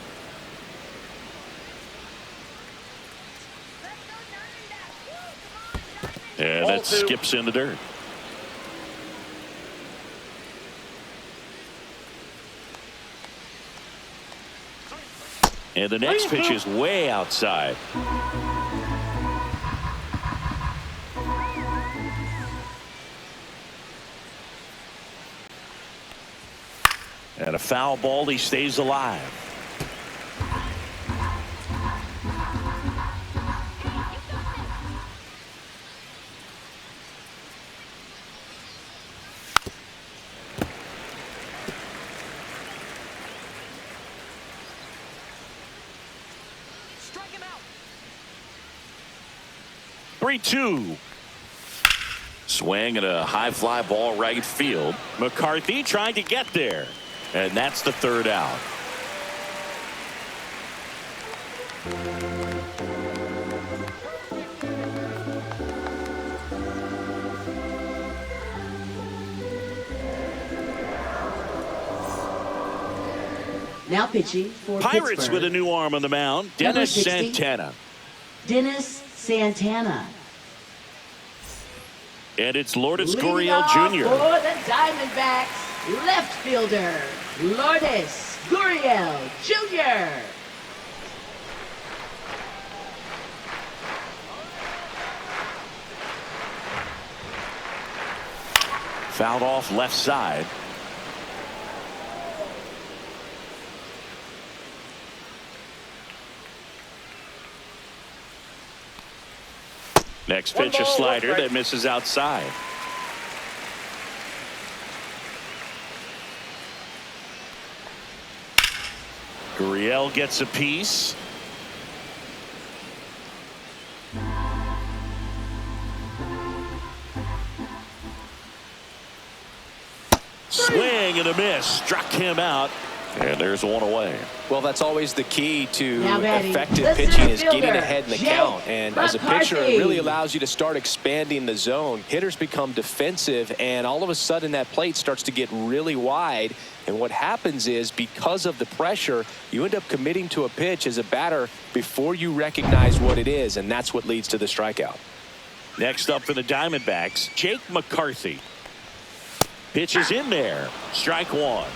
And Ball that 2. skips in the dirt. And the next pitch is way outside. And a foul ball, he stays alive. Strike him out. 3-2. Swing and a high fly ball right field. McCarthy trying to get there. And that's the 3rd out. Now pitching for Pirates Pittsburgh, with a new arm on the mound. Number Dennis 60. Santana. Dennis Santana. And it's Lourdes Leading Gurriel off Jr. for the Diamondbacks, left fielder, Lourdes Gurriel Jr. Fouled off left side. Next pitch, a slider that misses outside. Gurriel gets a piece. Swing and a miss. Struck him out. And there's one away. Well, that's always the key to Now batting, effective the pitching center is getting fielder, ahead in the Jake count. And as a pitcher, it McCarthy. really allows you to start expanding the zone. Hitters become defensive, and all of a sudden that plate starts to get really wide. And what happens is, because of the pressure, you end up committing to a pitch as a batter before you recognize what it is, and that's what leads to the strikeout. Next up for the Diamondbacks, Jake McCarthy. Pitch is in there. Strike one.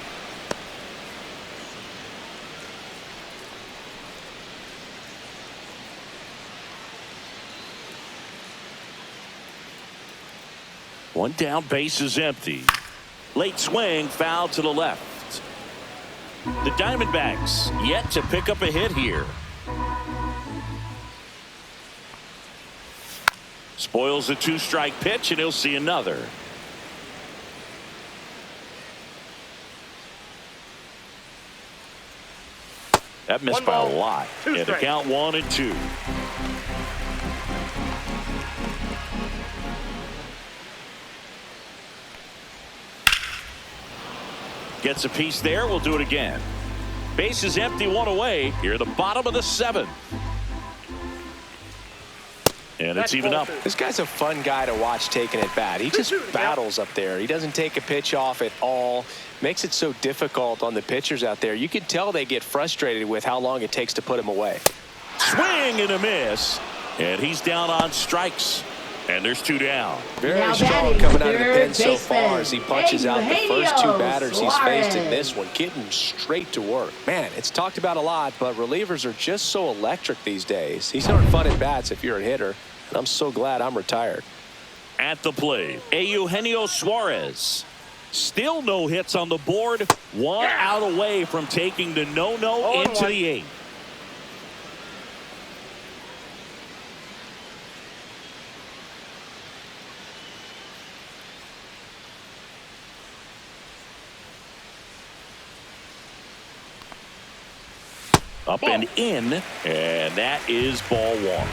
One down, base is empty. Late swing, foul to the left. The Diamondbacks yet to pick up a hit here. Spoils a two-strike pitch, and he'll see another. That missed by a lot. And the count 1-2. Gets a piece there. We'll do it again. Base is empty, one away. Here at the bottom of the seventh. And it's even up. This guy's a fun guy to watch taking at bat. He just battles up there. He doesn't take a pitch off at all. Makes it so difficult on the pitchers out there. You can tell they get frustrated with how long it takes to put him away. Swing and a miss. And he's down on strikes. And there's two down. Very Now strong batting, coming out of the third pen so far as he punches out the first two Eugenio batters he's faced in Suarez. this one, getting straight to work. Man, it's talked about a lot, but relievers are just so electric these days. These aren't fun at bats if you're a hitter, and I'm so glad I'm retired. At the plate, Eugenio Suarez. Still no hits on the board. One out away from taking the no-no into the eighth. Up and in, and that is ball one.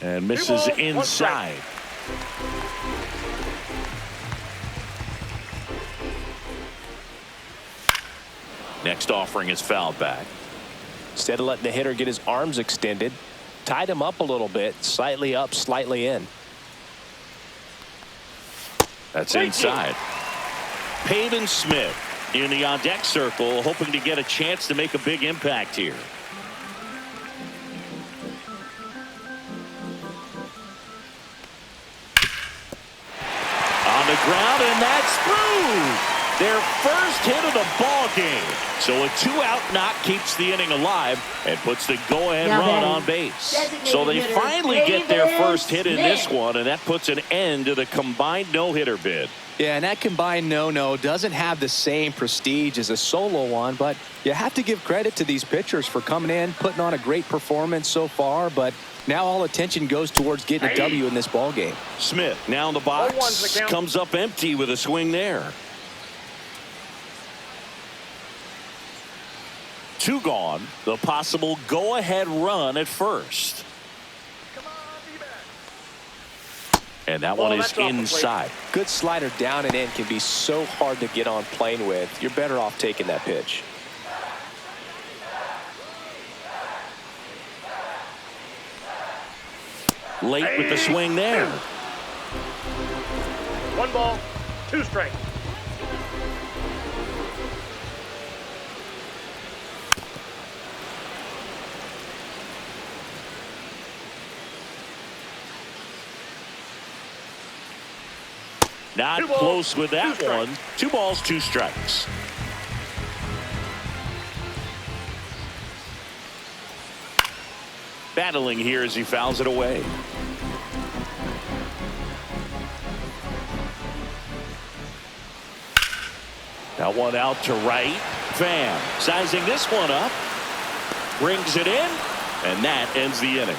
And misses inside. Next offering is fouled back. Instead of letting the hitter get his arms extended, tied him up a little bit, slightly up, slightly in. That's inside. Pavin Smith in the on-deck circle, hoping to get a chance to make a big impact here. On the ground, and that's through. Their first hit of the ball game. So a two-out knock keeps the inning alive and puts the go-ahead run on base. So they finally get their first hit in this one, and that puts an end to the combined no-hitter bid. Yeah, and that combined no-no doesn't have the same prestige as a solo one, but you have to give credit to these pitchers for coming in, putting on a great performance so far, but now all attention goes towards getting a W in this ball game. Smith now in the box, comes up empty with a swing there. Two gone. The possible go-ahead run at first. And that one is inside. Good slider down and in can be so hard to get on plane with. You're better off taking that pitch. Late with the swing there. 1 ball, 2 strikes. Not close with that one. 2 balls, 2 strikes. Battling here as he fouls it away. That one out to right. Pham sizing this one up. Brings it in. And that ends the inning.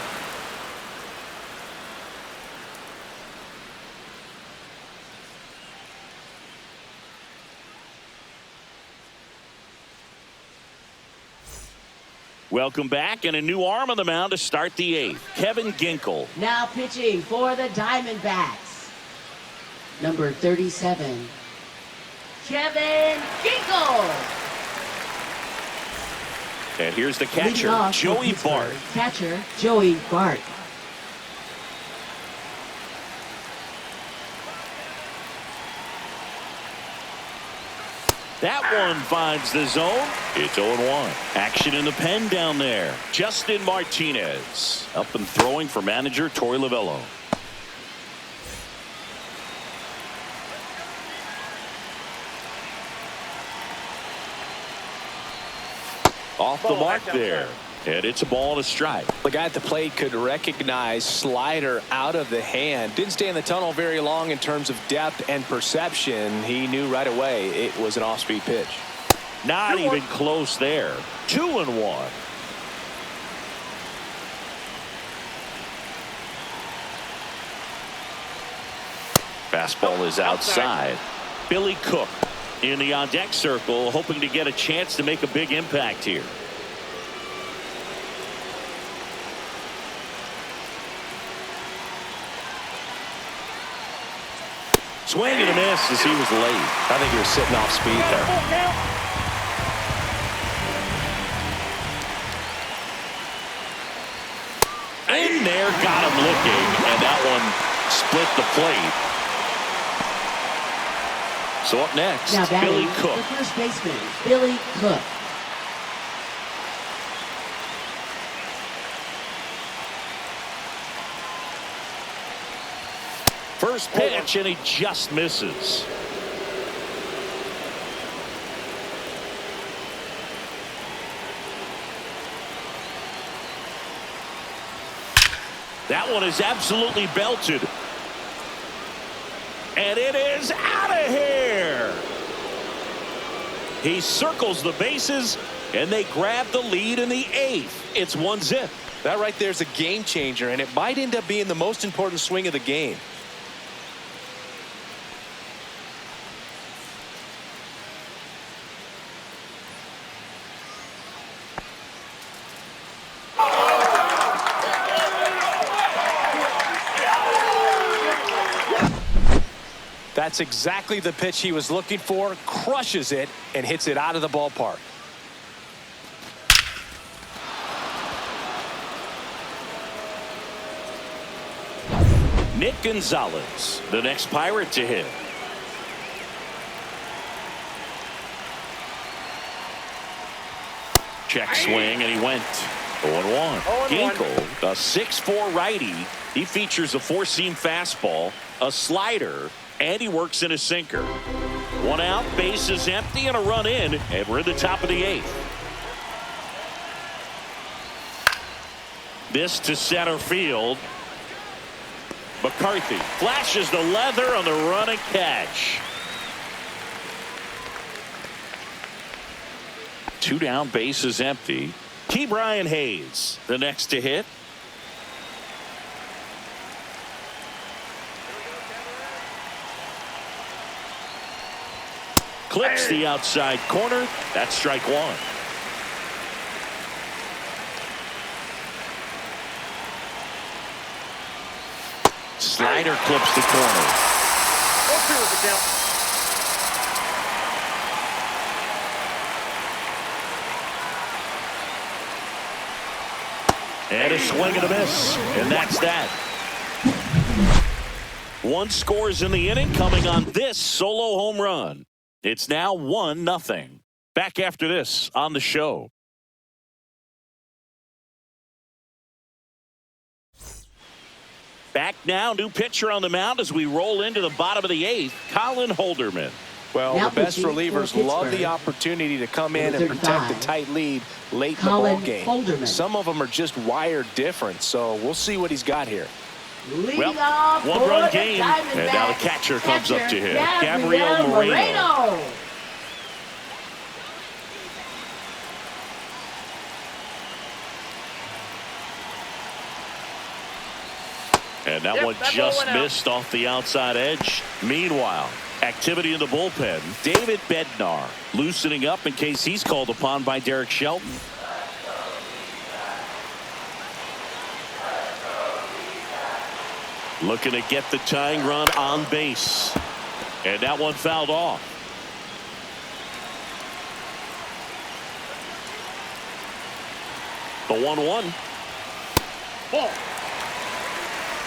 Welcome back, and a new arm on the mound to start the 8th. Kevin Ginkel. Now pitching for the Diamondbacks, Number 37, Kevin Ginkel. And here's the Leading catcher, off for Joey Pittsburgh, Bart. Catcher, Joey Bart. That one finds the zone. It's 0-1. Action in the pen down there. Justin Martinez up and throwing for manager Torey Lovello. Off the mark there. And it's a ball and a strike. The guy at the plate could recognize slider out of the hand. Didn't stay in the tunnel very long in terms of depth and perception. He knew right away it was an off-speed pitch. Not even close there. 2-1. Fastball is outside. Billy Cook in the on-deck circle, hoping to get a chance to make a big impact here. Swing and a miss as he was late. I think he was sitting off speed there. In there, got him looking, and that one split the plate. So up next, Now Billy batting, Cook. the first baseman, Billy Cook. First pitch, and he just misses. That one is absolutely belted. And it is out of here. He circles the bases, and they grab the lead in the 8th. It's 1-0. That right there is a game changer, and it might end up being the most important swing of the game. That's exactly the pitch he was looking for. Crushes it and hits it out of the ballpark. Nick Gonzalez, the next Pirate to hit. Check swing, and he went 0-1. Ginkel, a 6'4" righty. He features a four-seam fastball, a slider, and he works in a sinker. One out, base is empty, and a run in, and we're in the top of the 8th. This to center field. McCarthy flashes the leather on the run and catch. 2 down, base is empty. Key Brian Hayes, the next to hit. Clips the outside corner. That's strike 1. Slider clips the corner. And a swing and a miss. And that's that. 1 scores in the inning, coming on this solo home run. It's now 1-0. Back after this on the show. Back now, new pitcher on the mound as we roll into the bottom of the 8th, Colin Holderman. Well, Now the best pitching for relievers love the Pittsburgh. opportunity to come in Number and protect the 35, tight lead late Colin in the ball game. Holderman. Some of them are just wired different, so we'll see what he's got here. Leading off for one-run the game, Diamondbacks, and now the catcher comes up to hit. Gabriel Gabriel Moreno. And that one just missed off the outside edge. Meanwhile, activity in the bullpen. David Bednar loosening up in case he's called upon by Derek Shelton. Looking to get the tying run on base. And that one fouled off. The 1-1. Ball.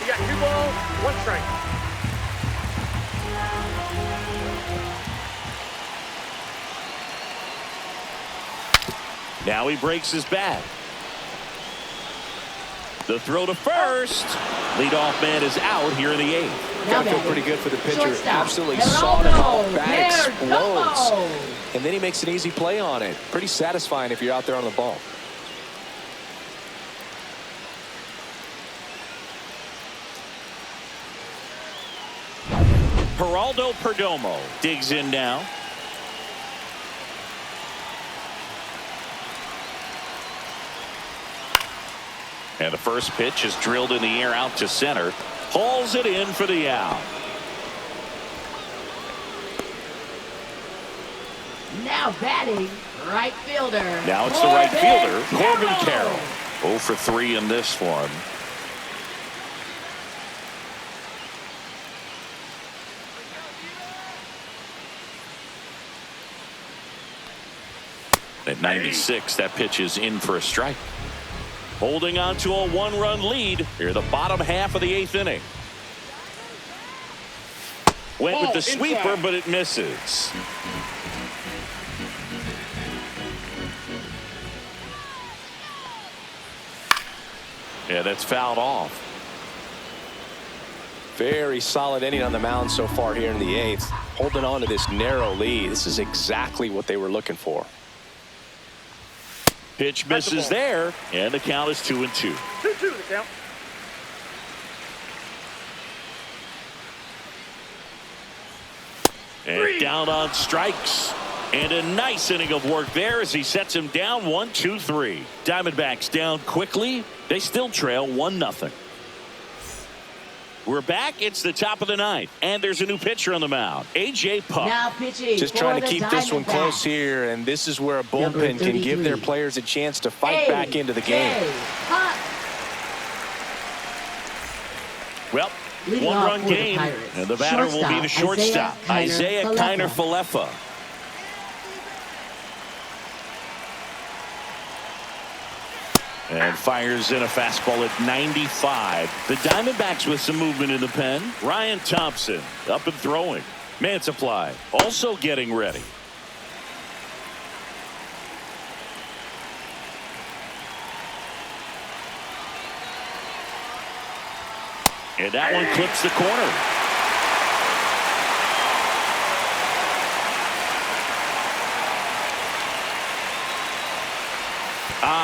You got 2 balls, 1 strike. Now he breaks his bat. The throw to first. Leadoff man is out here in the 8th. Gotta feel pretty good for the pitcher. Shortstop, Absolutely Geraldo sawed him off. Bat Perdomo. explodes. And then he makes an easy play on it. Pretty satisfying if you're out there on the ball. Geraldo Perdomo digs in now. And the first pitch is drilled in the air out to center. Hauls it in for the out. Now batting, right fielder. Now it's the right fielder, Corbin Carroll. Carroll. 0 for 3 in this one. At 96, that pitch is in for a strike. Holding on to a 1-run lead here, the bottom half of the 8th inning. Went with the sweeper, but it misses. Yeah, that's fouled off. Very solid inning on the mound so far here in the 8th. Holding on to this narrow lead. This is exactly what they were looking for. Pitch misses there, and the count is 2-2. 2-2 the count. And down on strikes. And a nice inning of work there as he sets him down 1-2-3. Diamondbacks down quickly. They still trail 1-0. We're back. It's the top of the 9th. And there's a new pitcher on the mound. A.J. Puck. Now pitching Just for trying to the keep this one Diamondbacks. close here. And this is where a Number bullpen can give their 33. players a chance to fight back into the game. A.J. Puck. Well, Leading off 1-run for the game. Pirates. And the batter will be the shortstop, Isaiah Kiner Falefa. And fires in a fastball at 95. The Diamondbacks with some movement in the pen. Ryan Thompson up and throwing. Man Supply also getting ready. And that one clips the corner.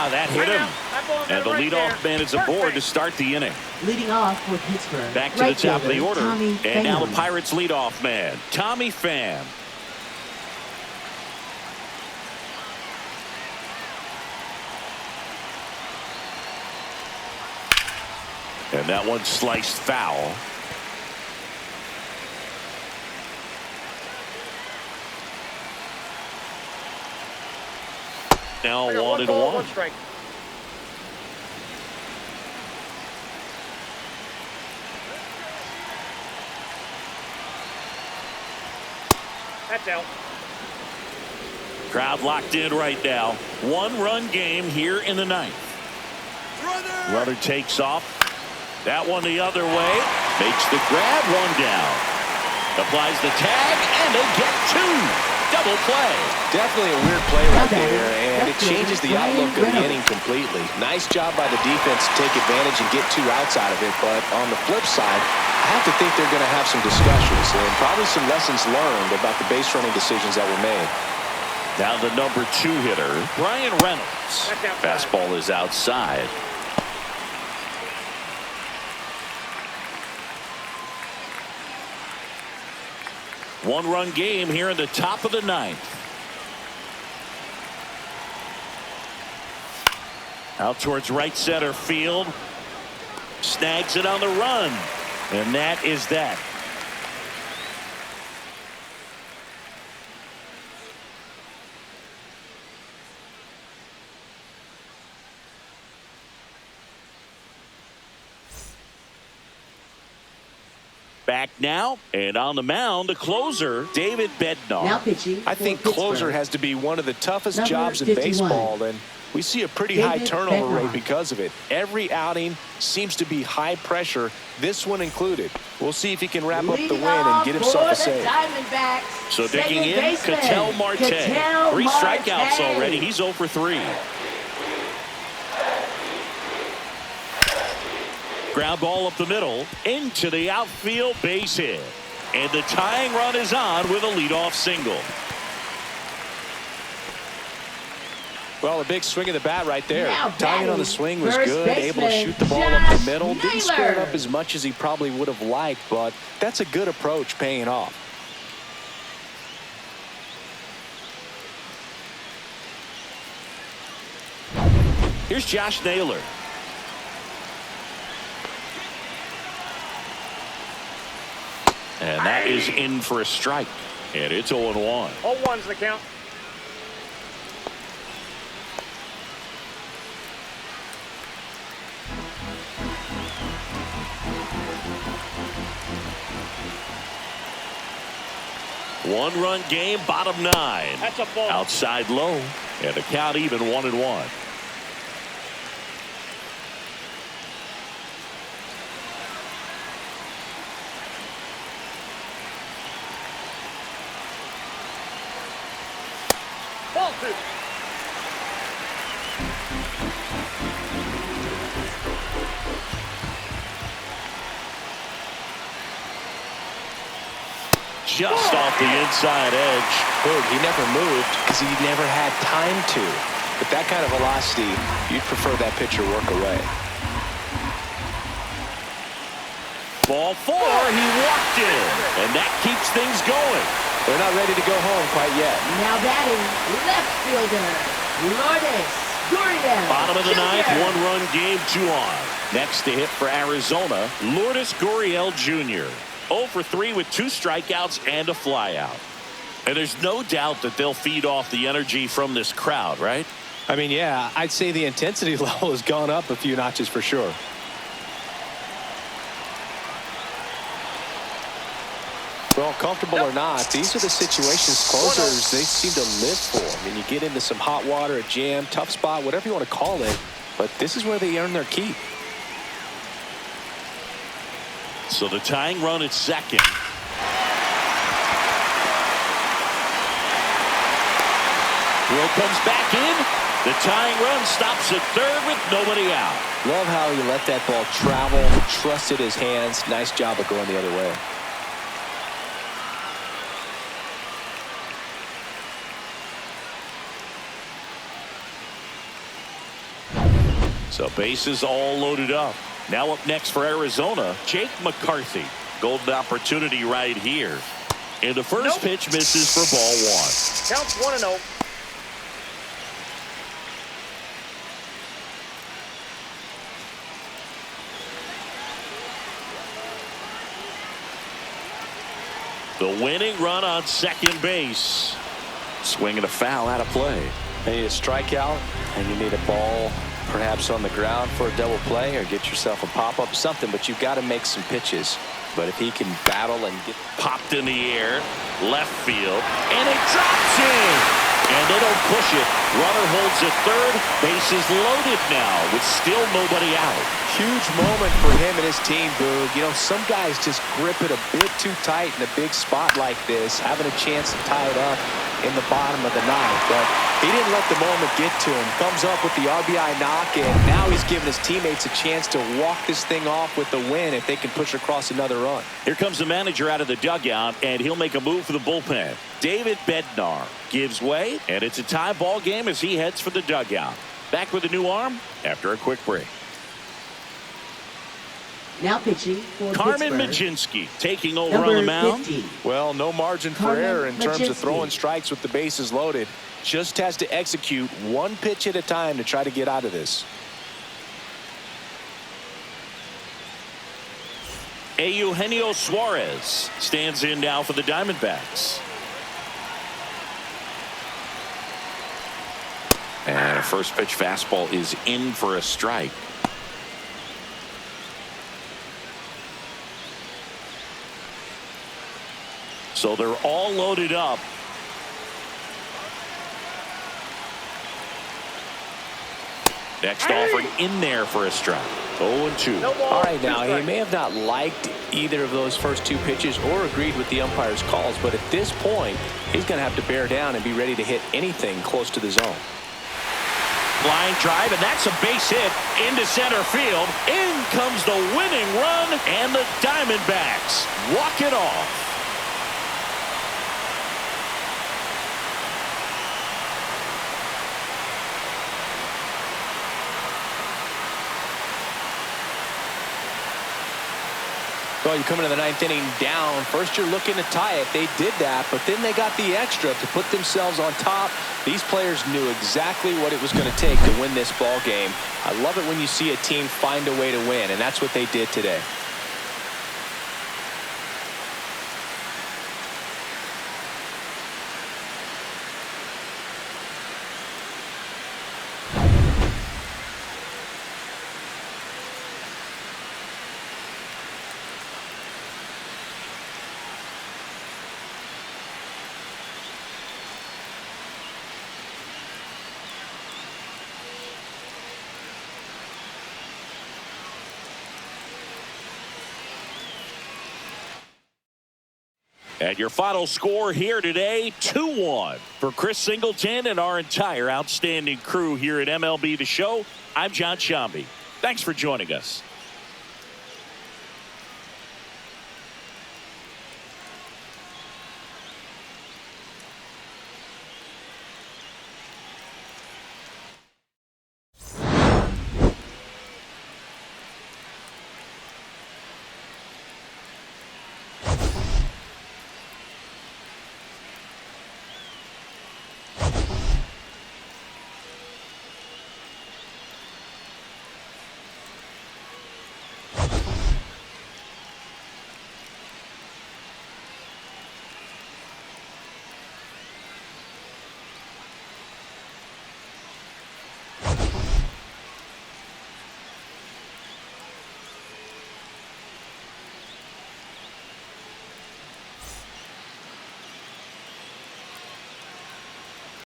That hit him. And the leadoff man is aboard to start the inning. Leading off for Pittsburgh. Back to right the top of the fielder, order. Tommy And now the Pham. Pirates leadoff man, Tommy Pham. And that one sliced foul. Now 1-1. 1 strike. That's out. Crowd locked in right now. 1-run game here in the 9th. Runner takes off. That one the other way. Makes the grab, 1 down. Applies the tag, and they get 2. Double play. Definitely a weird play right there, and it changes the outlook of the inning completely. Nice job by the defense to take advantage and get 2 outs out of it, but on the flip side, I have to think they're going to have some discussions and probably some lessons learned about the base running decisions that were made. Now the number 2 hitter, Brian Reynolds. Fastball is outside. One-run game here in the top of the 9th. Out towards right center field. Snags it on the run. And that is that. Back now, and on the mound, the closer, David Bednar. Now pitching. I think for closer Pittsburgh. has to be one of the toughest Number jobs in 51. baseball, and we see a pretty high David turnover Bednar. rate because of it. Every outing seems to be high pressure, this one included. We'll see if he can wrap up the Leading win and off get himself for a the save. Diamondbacks, So digging second in, baseman, Ketel Marte. Ketel 3 strikeouts Marte. already. He's 0 for 3. Ground ball up the middle, into the outfield, base hit. And the tying run is on with a leadoff single. Well, a big swing of the bat right there. Now Timing on the batting, swing was first good, able to baseman, shoot the ball up the Josh middle. Didn't square it Naylor. up as much as he probably would have liked, but that's a good approach, paying off. Here's Josh Naylor. And that is in for a strike. And it's 0-1. 0-1's the count. One-run game, bottom 9. That's a ball. Outside low. And the count even 1-1. Ball 2. Just off the inside edge. Boog, he never moved because he never had time to. With that kind of velocity, you'd prefer that pitcher work away. Ball 4, he walked in. And that keeps things going. They're not ready to go home quite yet. Now batting, left fielder, Lourdes Gurriel. Bottom of the Jr. 9th, 1-run game, 2 on. Next to hit for Arizona, Lourdes Gurriel Jr. 0 for 3 with 2 strikeouts and a flyout. And there's no doubt that they'll feed off the energy from this crowd, right? I mean, yeah, I'd say the intensity level has gone up a few notches for sure. Well, comfortable or not, these are the situations closers they seem to live for. I mean, you get into some hot water, a jam, tough spot, whatever you want to call it, but this is where they earn their keep. So the tying run at second. Throw comes back in. The tying run stops at third with nobody out. Love how he let that ball travel, trusted his hands. Nice job of going the other way. So bases all loaded up. Now up next for Arizona, Jake McCarthy. Golden opportunity right here. And the first pitch misses for ball 1. Counts 1-0. The winning run on second base. Swing and a foul out of play. You need a strikeout, and you need a ball perhaps on the ground for a double play, or get yourself a pop-up, something, but you've got to make some pitches. But if he can battle and get Popped in the air, left field, and it drops in. And they don't push it. Runner holds at third. Bases loaded now with still nobody out. huge moment for him and his team, Boog. You know, some guys just grip it a bit too tight in a big spot like this, having a chance to tie it up in the bottom of the ninth. But he didn't let the moment get to him. Comes up with the RBI knock, and now he's giving his teammates a chance to walk this thing off with the win if they can push across another run. Here comes the manager out of the dugout, and he'll make a move for the bullpen. David Bednar gives way, and it's a tie ball game as he heads for the dugout. Back with a new arm after a quick break. Now pitching for Carmen Pittsburgh. Mlodzinski taking over Number on the mound. 50. Well, no margin for Carmen error in terms of Mlodzinski. throwing strikes with the bases loaded. Just has to execute one pitch at a time to try to get out of this. Eugenio Suarez stands in now for the Diamondbacks. And a first pitch fastball is in for a strike. So they're all loaded up. Next offering in there for a strike. 0-2. No ball, All right, now, 2 he strikes. may have not liked either of those first 2 pitches or agreed with the umpire's calls, but at this point, he's going to have to bear down and be ready to hit anything close to the zone. Line drive, and that's a base hit into center field. In comes the winning run, and the Diamondbacks walk it off. Well, you come into the 9th inning down. First, you're looking to tie it. They did that, but then they got the extra to put themselves on top. These players knew exactly what it was going to take to win this ball game. I love it when you see a team find a way to win, and that's what they did today. And your final score here today, 2-1. For Chris Singleton and our entire outstanding crew here at MLB The Show, I'm John Shambi. Thanks for joining us.